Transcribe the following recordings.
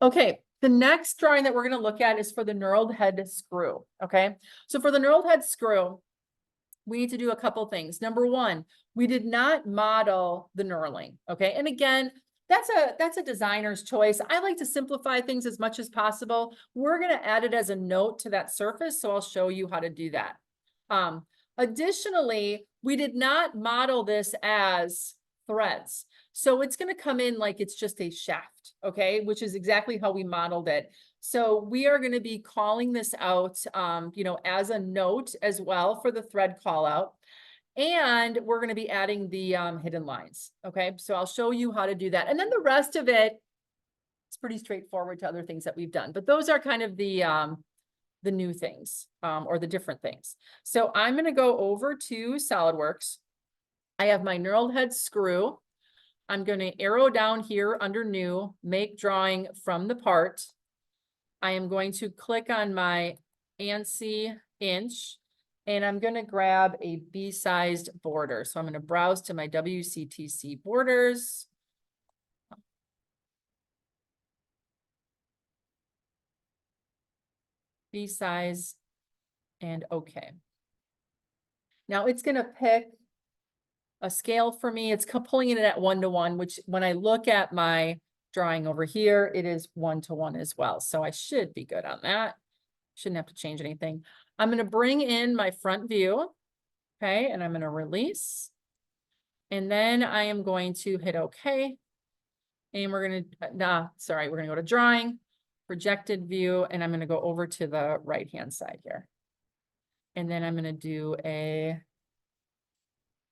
Okay, the next drawing that we're going to look at is for the knurled head screw. Okay, so for the knurled head screw, we need to do a couple things. Number one, we did not model the knurling. Okay, and again, that's a designer's choice. I like to simplify things as much as possible. We're going to add it as a note to that surface, so I'll show you how to do that. Additionally, we did not model this as threads. So it's going to come in like it's just a shaft, okay, which is exactly how we modeled it. So we are going to be calling this out, as a note as well for the thread call out. And we're going to be adding the hidden lines. Okay, so I'll show you how to do that. And then the rest of it, it's pretty straightforward to other things that we've done. But those are kind of the new things or the different things. So I'm going to go over to SolidWorks. I have my knurled head screw. I'm going to arrow down here under new, make drawing from the part. I am going to click on my ANSI inch, and I'm going to grab a B-sized border. So I'm going to browse to my WCTC borders. B-size and okay. Now it's going to pick a scale for me. It's pulling it at 1:1, which when I look at my drawing over here, it is 1:1 as well. So I should be good on that. Shouldn't have to change anything. I'm going to bring in my front view. Okay. And I'm going to release. And then I am going to hit okay. And we're going to, we're going to go to drawing, projected view, and I'm going to go over to the right-hand side here. And then I'm going to do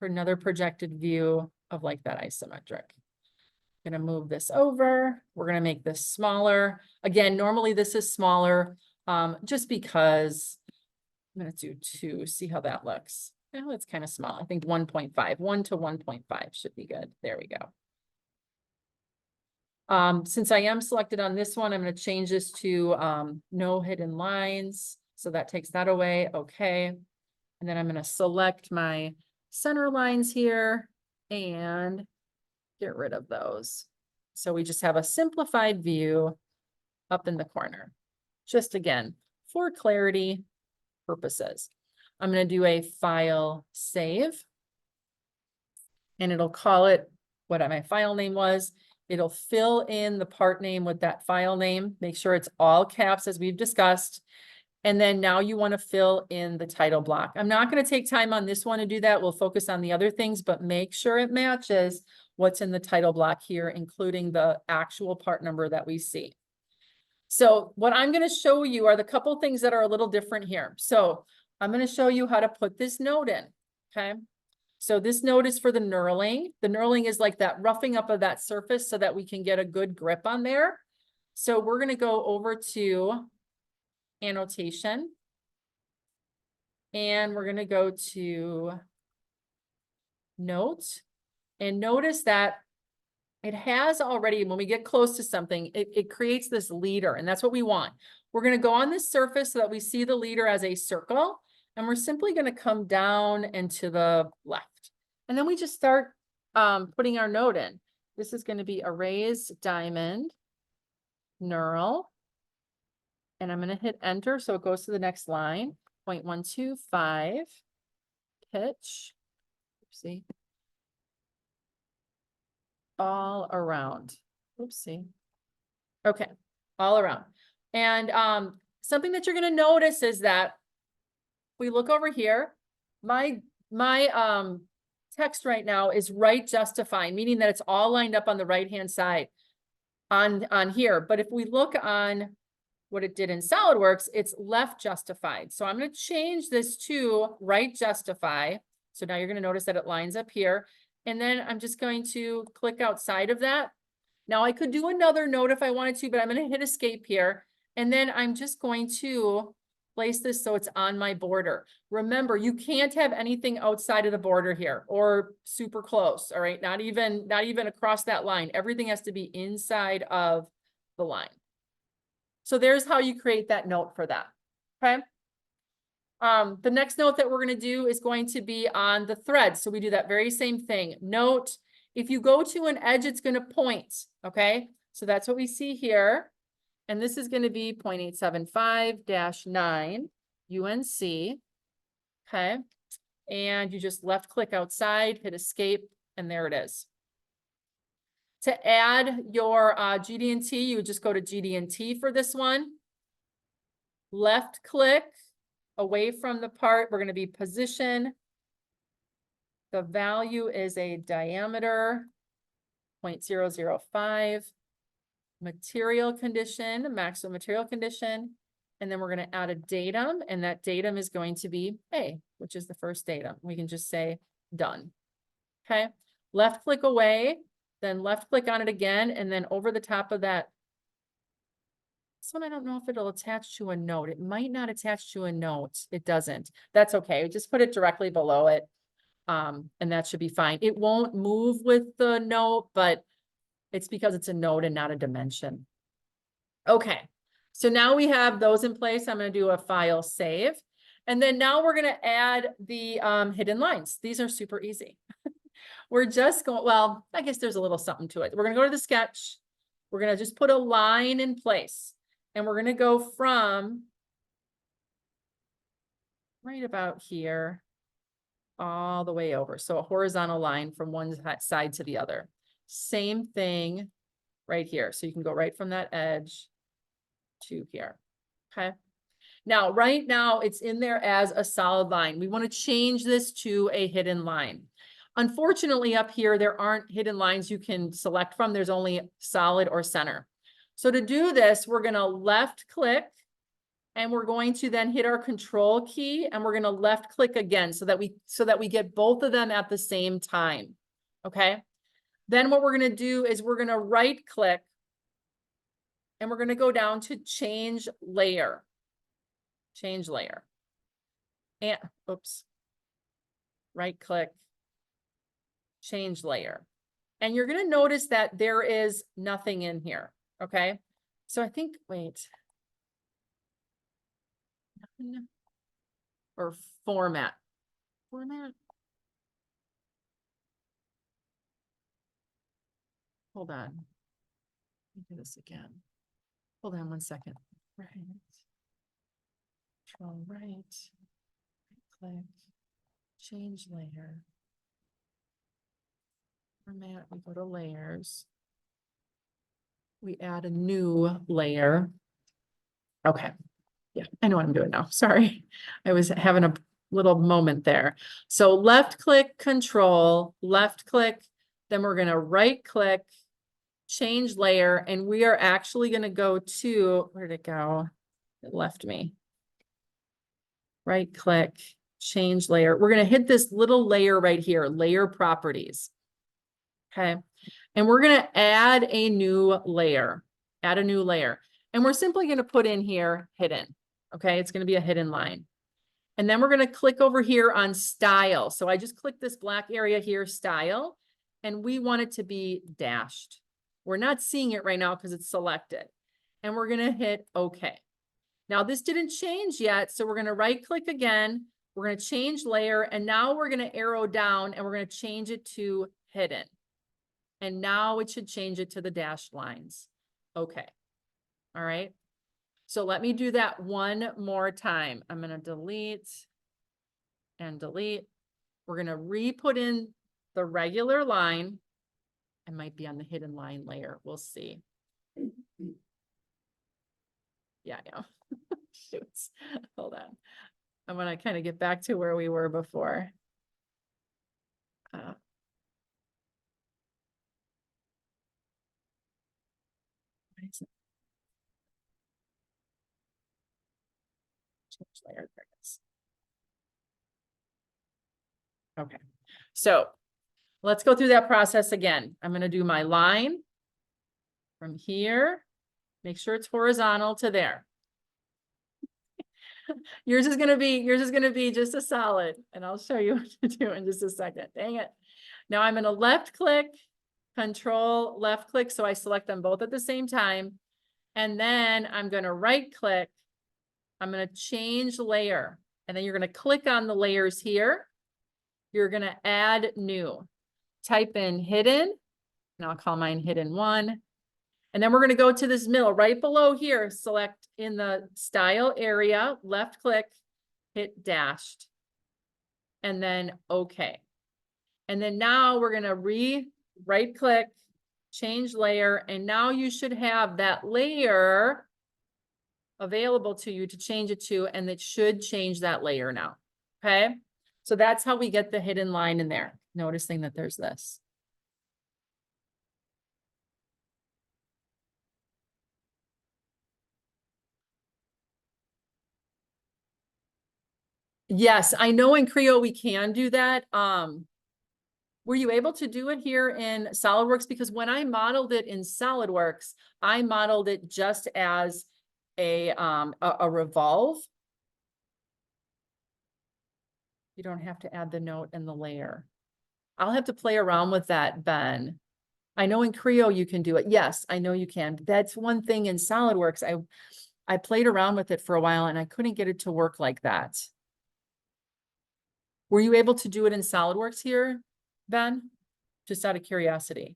another projected view of like that isometric. I'm going to move this over. We're going to make this smaller. Again, normally this is smaller, just because I'm going to do 2, see how that looks. Well, it's kind of small. I think 1.5, 1 to 1.5 should be good. There we go. Since I am selected on this one, I'm going to change this to no hidden lines. So that takes that away. Okay. And then I'm going to select my center lines here and get rid of those. So we just have a simplified view up in the corner. Just again, for clarity purposes. I'm going to do a file save. And it'll call it what my file name was. It'll fill in the part name with that file name. Make sure it's all caps as we've discussed. And then now you want to fill in the title block. I'm not going to take time on this one to do that. We'll focus on the other things, but make sure it matches what's in the title block here, including the actual part number that we see. So what I'm going to show you are the couple things that are a little different here. So I'm going to show you how to put this note in. Okay. So this note is for the knurling. The knurling is like that roughing up of that surface so that we can get a good grip on there. So we're going to go over to annotation. And we're going to go to note. And notice that it has already, when we get close to something, it creates this leader, and that's what we want. We're going to go on this surface so that we see the leader as a circle, and we're simply going to come down and to the left. And then we just start putting our note in. This is going to be a raised diamond, knurl, and I'm going to hit enter so it goes to the next line, 0.125, pitch, oopsie. All around. Oopsie. Okay, all around. And something that you're going to notice is that if we look over here, my text right now is right justifying, meaning that it's all lined up on the right-hand side on here. But if we look on what it did in SolidWorks, it's left justified. So I'm going to change this to right justify. So now you're going to notice that it lines up here. And then I'm just going to click outside of that. Now I could do another note if I wanted to, but I'm going to hit escape here. And then I'm just going to place this so it's on my border. Remember, you can't have anything outside of the border here or super close. All right. Not even across that line. Everything has to be inside of the line. So there's how you create that note for that. Okay. The next note that we're going to do is going to be on the thread. So we do that very same thing. Note, if you go to an edge, it's going to point. Okay. So that's what we see here. And this is going to be 0.875-9 UNC. Okay. And you just left click outside, hit escape, and there it is. To add your GD&T, you would just go to GD&T for this one. Left click away from the part. We're going to be position. The value is a diameter, 0.005. Material condition, maximum material condition. And then we're going to add a datum, and that datum is going to be A, which is the first datum. We can just say done. Okay. Left click away, then left click on it again, and then over the top of that. This one, I don't know if it'll attach to a note. It might not attach to a note. It doesn't. That's okay. Just put it directly below it. And that should be fine. It won't move with the note, but it's because it's a note and not a dimension. Okay. So now we have those in place. I'm going to do a file save. And then now we're going to add the hidden lines. These are super easy. We're just going, well, I guess there's a little something to it. We're going to go to the sketch. We're going to just put a line in place. And we're going to go from right about here all the way over. So a horizontal line from one side to the other. Same thing right here. So you can go right from that edge to here. Okay. Now, right now it's in there as a solid line. We want to change this to a hidden line. Unfortunately, up here, there aren't hidden lines you can select from. There's only solid or center. So to do this, we're going to left click and we're going to then hit our control key and we're going to left click again so that we get both of them at the same time. Okay. Then what we're going to do is we're going to right click and we're going to go down to change layer. Change layer. And oops. Right click. Change layer. And you're going to notice that there is nothing in here. Okay. So I think, wait. Nothing. Or format. Format. Hold on. Let me do this again. Hold on one second. Right. Control right. Click. Change layer. Format. We go to layers. We add a new layer. Okay. Yeah, I know what I'm doing now. Sorry. I was having a little moment there. So left click, control, left click. Then we're going to right click, change layer, and we are actually going to go to, where'd it go? It left me. Right click, change layer. We're going to hit this little layer right here, layer properties. Okay. And we're going to add a new layer, And we're simply going to put in here hidden. Okay. It's going to be a hidden line. And then we're going to click over here on style. So I just clicked this black area here, style, and we want it to be dashed. We're not seeing it right now because it's selected. And we're going to hit OK. Now this didn't change yet. So we're going to right click again. We're going to change layer. And now we're going to arrow down and we're going to change it to hidden. And now it should change it to the dashed lines. Okay. All right. So let me do that one more time. I'm going to delete and delete. We're going to re-put in the regular line. I might be on the hidden line layer. We'll see. Yeah. Shoots. Hold on. I'm going to kind of get back to where we were before. Layer. There it is. Okay. So let's go through that process again. I'm going to do my line from here. Make sure it's horizontal to there. Yours is going to be just a solid, and I'll show you what to do in just a second. Dang it. Now I'm going to left click, control left click. So I select them both at the same time. And then I'm going to right click. I'm going to change layer, and then you're going to click on the layers here. You're going to add new, type in hidden, and I'll call mine hidden 1. And then we're going to go to this middle right below here, select in the style area, left click, hit dashed, and then okay. And then now we're going to right click, change layer. And now you should have that layer available to you to change it to, and it should change that layer now. Okay. So that's how we get the hidden line in there. Noticing that there's this. Yes, I know in Creo we can do that. Were you able to do it here in SolidWorks? Because when I modeled it in SolidWorks, I modeled it just as a revolve. You don't have to add the note and the layer. I'll have to play around with that, Ben. I know in Creo you can do it. Yes, I know you can. That's one thing in SolidWorks. I played around with it for a while and I couldn't get it to work like that. Were you able to do it in SolidWorks here, Ben? Just out of curiosity.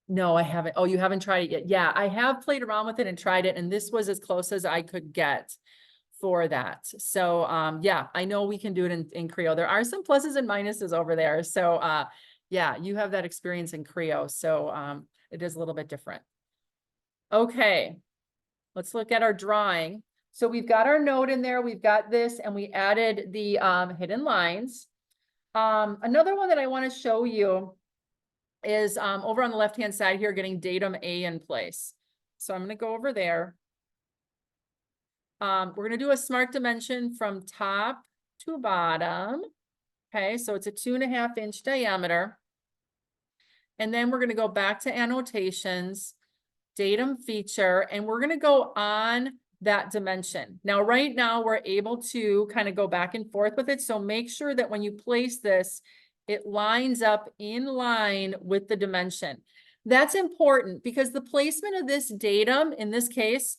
No, I haven't. Oh, you haven't tried it yet. Yeah, I have played around with it and tried it, and this was as close as I could get for that. So yeah, I know we can do it in Creo. There are some pluses and minuses over there. So yeah, you have that experience in Creo. So it is a little bit different. Okay, let's look at our drawing. So we've got our note in there, we've got this, and we added the hidden lines. Another one that I want to show you is over on the left-hand side here, getting datum A in place. So I'm going to go over there. We're going to do a smart dimension from top to bottom. Okay, so it's a 2.5 inch diameter. And then we're going to go back to annotations, datum feature, and we're going to go on that dimension. Now, right now, we're able to kind of go back and forth with it. So make sure that when you place this, it lines up in line with the dimension. That's important because the placement of this datum in this case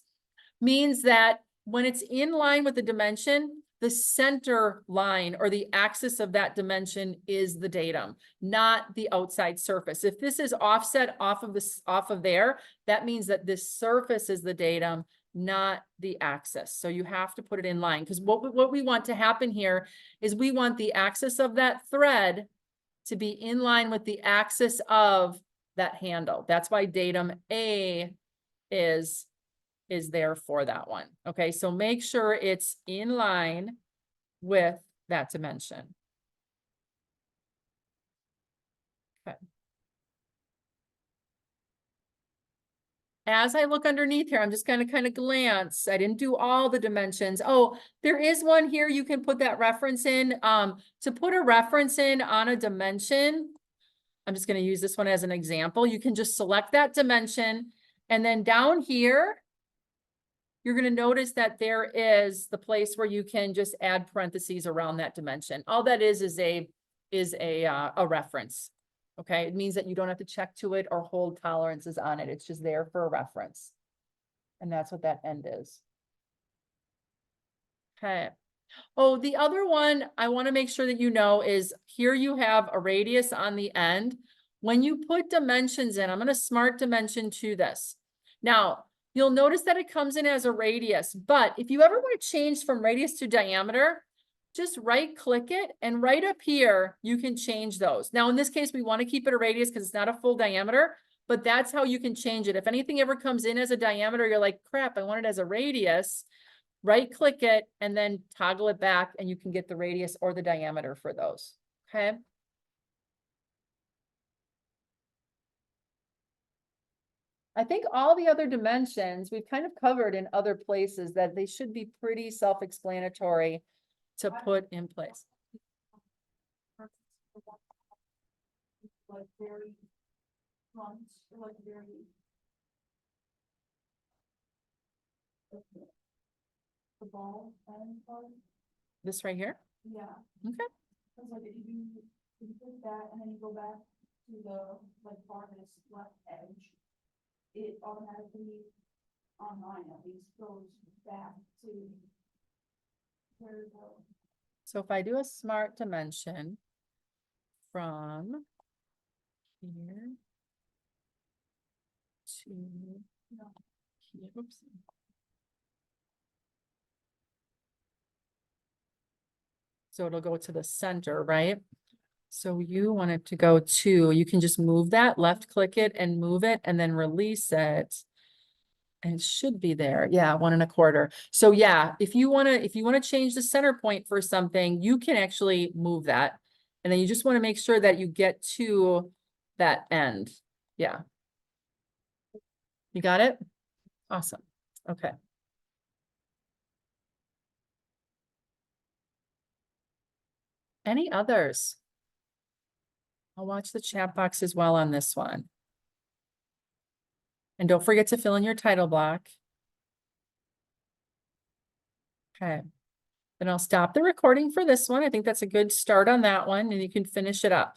means that when it's in line with the dimension, the center line or the axis of that dimension is the datum, not the outside surface. If this is offset off of there, that means that this surface is the datum, not the axis. So you have to put it in line, because what we want to happen here is we want the axis of that thread to be in line with the axis of that handle. That's why datum A is there for that one. Okay, so make sure it's in line with that dimension. Okay. As I look underneath here, I'm just going to kind of glance. I didn't do all the dimensions. Oh, there is one here. You can put that reference in. To put a reference in on a dimension, I'm just going to use this one as an example. You can just select that dimension. And then down here, you're going to notice that there is the place where you can just add parentheses around that dimension. All that is a reference. Okay, it means that you don't have to check to it or hold tolerances on it. It's just there for a reference. And that's what that end is. Okay. Oh, the other one I want to make sure that you know is here you have a radius on the end. When you put dimensions in, I'm going to smart dimension to this. Now, you'll notice that it comes in as a radius, but if you ever want to change from radius to diameter, just right click it, and right up here, you can change those. Now, in this case, we want to keep it a radius because it's not a full diameter, but that's how you can change it. If anything ever comes in as a diameter, you're like, crap, I want it as a radius, right click it and then toggle it back and you can get the radius or the diameter for those. Okay. I think all the other dimensions we've kind of covered in other places that they should be pretty self-explanatory to put in place. The ball and This right here? yeah. Okay. Because like if you put that and then you go back to the like farthest left edge, it automatically online at least goes back to where the So if I do a smart dimension from here to here. Oops. So it'll go to the center, right? So you want it to go to, you can just move that, left click it and move it and then release it. And it should be there. Yeah, 1 1/4. So yeah, if you want to change the center point for something, you can actually move that. And then you just want to make sure that you get to that end. Yeah. You got it? Awesome. Okay. Any others? I'll watch the chat box as well on this one. And don't forget to fill in your title block. Okay. Then I'll stop the recording for this one. I think that's a good start on that one and you can finish it up.